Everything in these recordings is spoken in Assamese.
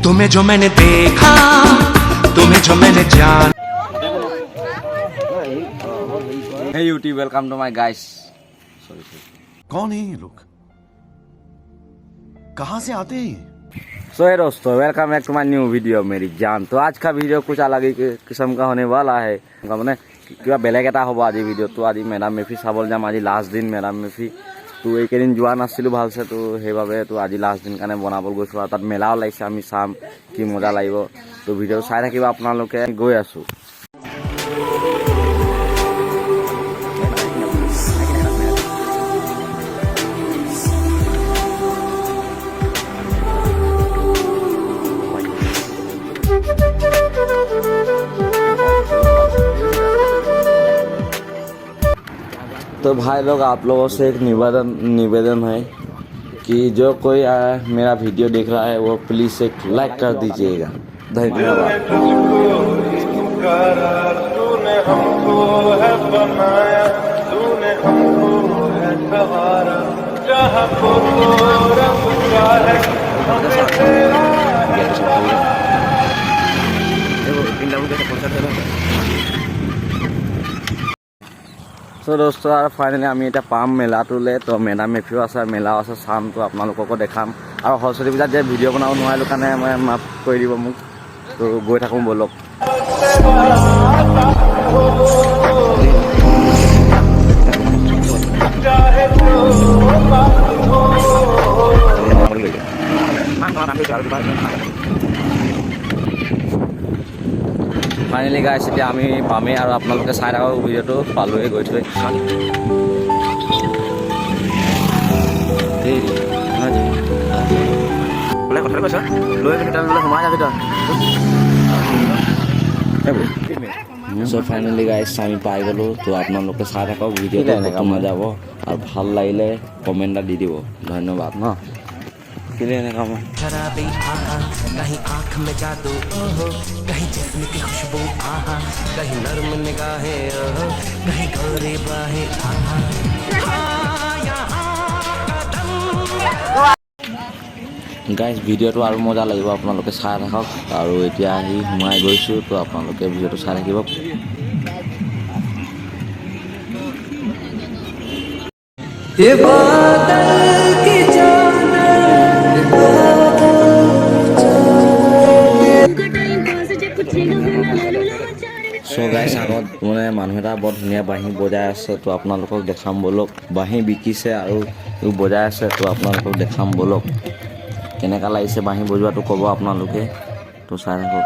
तुम्हें जो मैंने देखा, तुम्हें जो मैंने जाना। Hey YouTube, welcome to my guys. Sorry. कौन है ये लोग? कहाँ से आते हैं? So hey दोस्तों, welcome back to my new video मेरी जान। तो आज का वीडियो कुछ अलग ही किस्म का होने वाला है। মানে কিবা বেলেগ এটা হ'ব আজি ভিডিঅ'টো। আজি মেডাম মেফি চাবলৈ যাম। আজি লাষ্ট দিন মেডাম মেফি। তো এইকেইদিন যোৱা নাছিলোঁ ভালছে, তো সেইবাবে তো আজি লাষ্ট দিন কাৰণে বনাবলৈ গৈছোঁ। আৰু তাত মেলাও লাগিছে, আমি চাম কি মজা লাগিব। তো ভিডিঅ' চাই থাকিব আপোনালোকে। গৈ আছোঁ। तो भाई लोग, आप लोगों से एक निवेदन है कि जो कोई मेरा वीडियो देख रहा है वो प्लीज़ एक लाइक कर दीजिएगा। धन्यवाद। তো দোস্ত আৰু ফাইনেলি আমি এতিয়া পাম মেলাটোলৈ। তো মেডাম মেফিও আছে, মেলাও আছে, চাম। তো আপোনালোককো দেখাম। আৰু সৰস্বতী পূজাত যে ভিডিঅ' বনাব নোৱাৰিলোঁ কাৰণে মই মাফ কৰি দিব মোক। তো গৈ থাকোঁ ব'লক। ফাইনেলি গাইছ, এতিয়া আমি পামেই আৰু আপোনালোকে চাই থাকক ভিডিঅ'টো। পালোৱে গৈ থৈ কথাটো কৈছ লৈ সোমাই যাবি তই। চ' ফাইনেলি গাইছ আমি পাই গ'লোঁ। তো আপোনালোকে চাই থাকক ভিডিঅ'টো, এনেকৈ মজা যাব। আৰু ভাল লাগিলে কমেণ্ট এটা দি দিব। ধন্যবাদ ন। शराबी आहा, कहीं आँख में जादू ओहो, कहीं जिस्म की खुशबू आहा, कहीं नर्म निगाहें ओहो, कहीं गोरे बाहें आहा। গাইজ ভিডিঅ'টো আৰু মজা লাগিব, আপোনালোকে চাই থাকক। আৰু এতিয়া আহি সোমাই গৈছোঁ। তো আপোনালোকে ভিডিঅ'টো চাই থাকিব। চ' গাইছ, আগত মানে মানুহ এটা বৰ ধুনীয়া বাঁহী বজাই আছে। তো আপোনালোকক দেখাম ব'লক। বাঁহী বিকিছে আৰু বজাই আছে। তো আপোনালোকক দেখাম ব'লক কেনেকুৱা লাগিছে বাঁহী বজোৱাটো, ক'ব আপোনালোকে। তো চাই থাকক।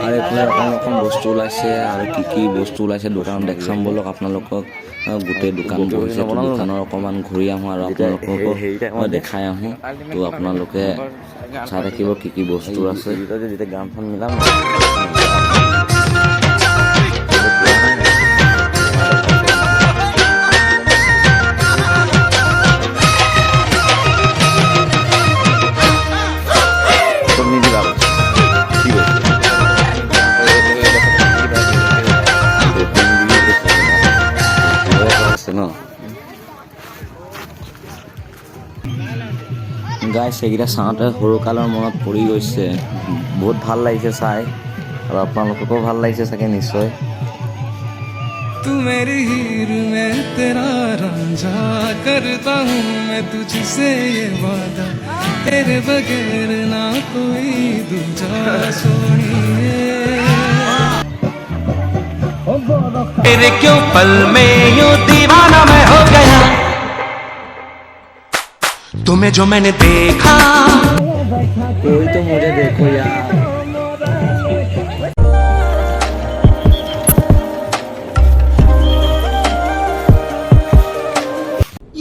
আৰু এইফালে অকণ বস্তু ওলাইছে, আৰু কি বস্তু ওলাইছে দোকানত দেখাম ব'লক আপোনালোকক। গোটেই দোকান বহিছে। দোকানৰ অকণমান ঘূৰি আহোঁ আৰু আপোনালোককো দেখাই আহোঁ। তো আপোনালোকে চাই থাকিব কি বস্তু আছে। যেতিয়া গানখন মিলাম গাইছ, সেইকেইটা চাওঁতে সৰুকালৰ মনত পৰি গৈছে। বহুত ভাল লাগিছে চাই, আৰু আপোনালোককো ভাল লাগিছে চাগে নিশ্চয়। तू मेरी हीर में तेरा रांझा, करता हूँ मैं तुझसे ये वादा, तेरे बगैर ना कोई दूजा सोनिए। तेरे क्यों पल में यूं दीवाना मैं हो गया, तुम्हें जो मैंने देखा। कोई तो मुझे देखो यार।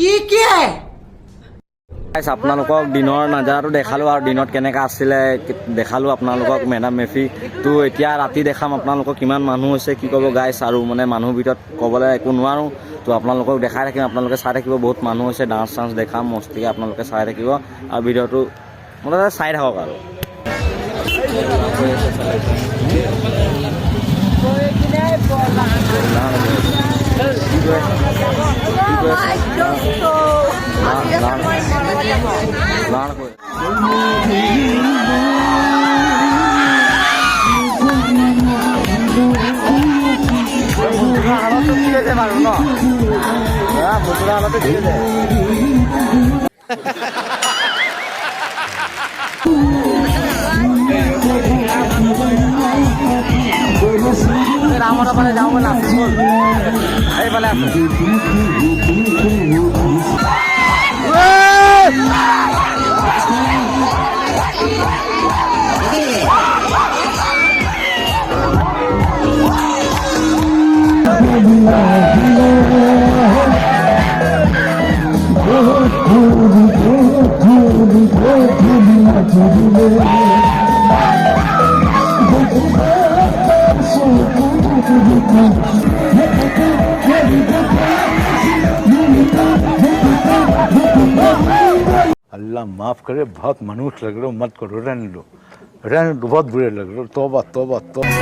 ये क्या है? আপোনালোকক দিনৰ নাজাৰাটো দেখালোঁ, আৰু দিনত কেনেকৈ আছিলে দেখালোঁ আপোনালোকক মেডাম মেফি। তো এতিয়া ৰাতি দেখাম আপোনালোকক কিমান মানুহ হৈছে, কি ক'ব গাইছ। আৰু মানে মানুহৰ ভিতৰত ক'বলৈ একো নোৱাৰোঁ। তো আপোনালোকক দেখাই থাকিম, আপোনালোকে চাই থাকিব। বহুত মানুহ হৈছে, ডান্স চান্স দেখাম মস্তিকৈ, আপোনালোকে চাই থাকিব। আৰু ভিডিঅ'টো মানে চাই থাকক আৰু। प्राण को हालत तो ठीक है मालूम ना बुतरा हालत ठीक है रामरा पाले जाऊंगा ना এই বলে अल्लाह माफ करे, बहुत मनुष्य लग रहे हो, मत करो, रहने दो, बहुत बुरे लग रहे हो, तौबा तौबा तौबा।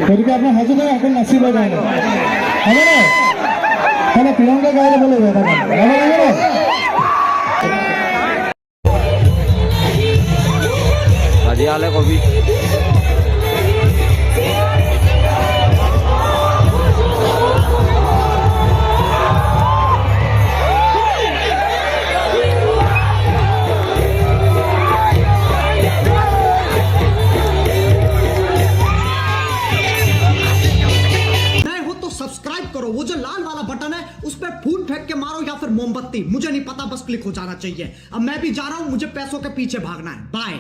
গতিকে আপনার হাজু ভাই এখন নাচিব গানে হবে না তাহলে প্রিয়ঙ্কা গাইলে বলে যাবে না আজি আলে কবি सब्सक्राइब करो, वो जो लाल वाला बटन है उस पर फूल फेंक के मारो या फिर मोमबत्ती, मुझे नहीं पता, बस क्लिक हो जाना चाहिए। अब मैं भी जा रहा हूं, मुझे पैसों के पीछे भागना है। बाय।